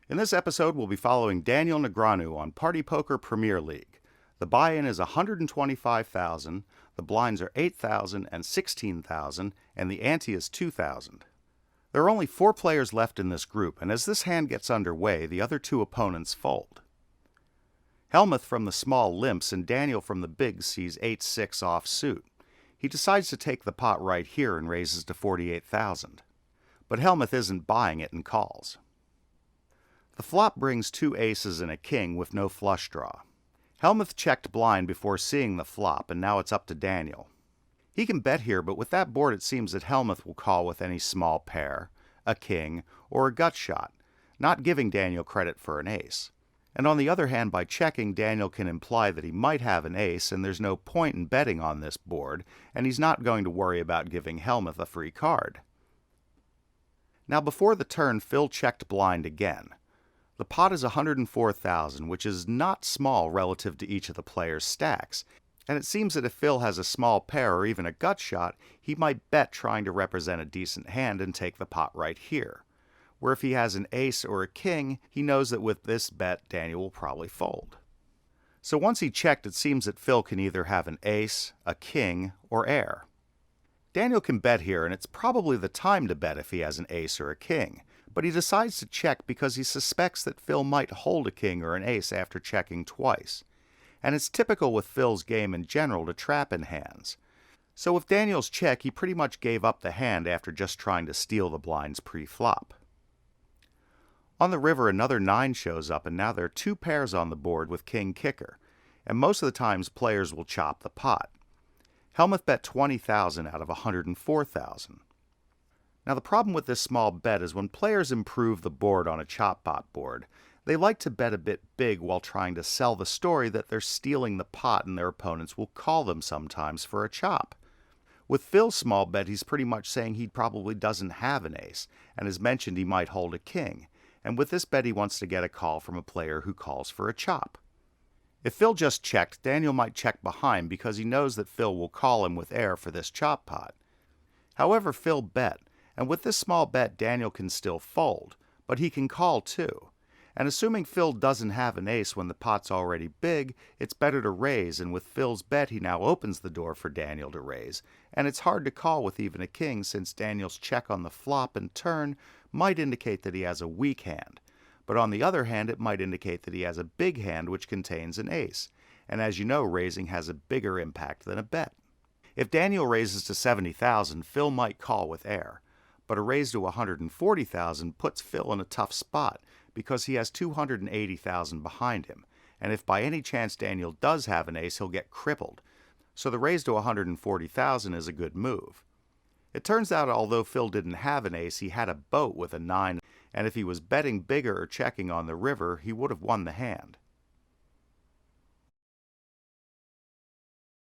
In this episode, we'll be following Daniel Negreanu on Party Poker Premier League. The buy-in is $125,000, the blinds are $8,000 and $16,000, and the ante is $2,000. There are only 4 players left in this group, and as this hand gets underway, the other 2 opponents fold. Helmuth from the small limps and Daniel from the big sees 8-6 offsuit. He decides to take the pot right here and raises to $48,000. But Helmuth isn't buying it and calls. The flop brings 2 aces and a king with no flush draw. Helmuth checked blind before seeing the flop, and now it's up to Daniel. He can bet here, but with that board it seems that Helmuth will call with any small pair, a king, or a gut shot, not giving Daniel credit for an ace. And on the other hand, by checking, Daniel can imply that he might have an ace, and there's no point in betting on this board, and he's not going to worry about giving Helmuth a free card. Now before the turn, Phil checked blind again. The pot is $104,000, which is not small relative to each of the players' stacks, and it seems that if Phil has a small pair or even a gut shot, he might bet trying to represent a decent hand and take the pot right here. Where if he has an ace or a king, he knows that with this bet, Daniel will probably fold. So once he checked, it seems that Phil can either have an ace, a king, or air. Daniel can bet here, and it's probably the time to bet if he has an ace or a king, but he decides to check because he suspects that Phil might hold a king or an ace after checking twice. And it's typical with Phil's game in general to trap in hands. So with Daniel's check, he pretty much gave up the hand after just trying to steal the blinds pre-flop. On the river, another 9 shows up, and now there are 2 pairs on the board with king kicker, and most of the times players will chop the pot. Helmuth bet $20,000 out of $104,000. Now the problem with this small bet is when players improve the board on a chop pot board, they like to bet a bit big while trying to sell the story that they're stealing the pot and their opponents will call them sometimes for a chop. With Phil's small bet, he's pretty much saying he probably doesn't have an ace, and has mentioned he might hold a king, and with this bet he wants to get a call from a player who calls for a chop. If Phil just checked, Daniel might check behind because he knows that Phil will call him with air for this chop pot. However, Phil bet, and with this small bet Daniel can still fold, but he can call too. And assuming Phil doesn't have an ace when the pot's already big, it's better to raise, and with Phil's bet he now opens the door for Daniel to raise, and it's hard to call with even a king since Daniel's check on the flop and turn might indicate that he has a weak hand. But on the other hand, it might indicate that he has a big hand which contains an ace, and as you know, raising has a bigger impact than a bet. If Daniel raises to $70,000, Phil might call with air, but a raise to $140,000 puts Phil in a tough spot because he has $280,000 behind him, and if by any chance Daniel does have an ace, he'll get crippled. So the raise to $140,000 is a good move. It turns out although Phil didn't have an ace, he had a boat with a 9, and if he was betting bigger or checking on the river, he would have won the hand.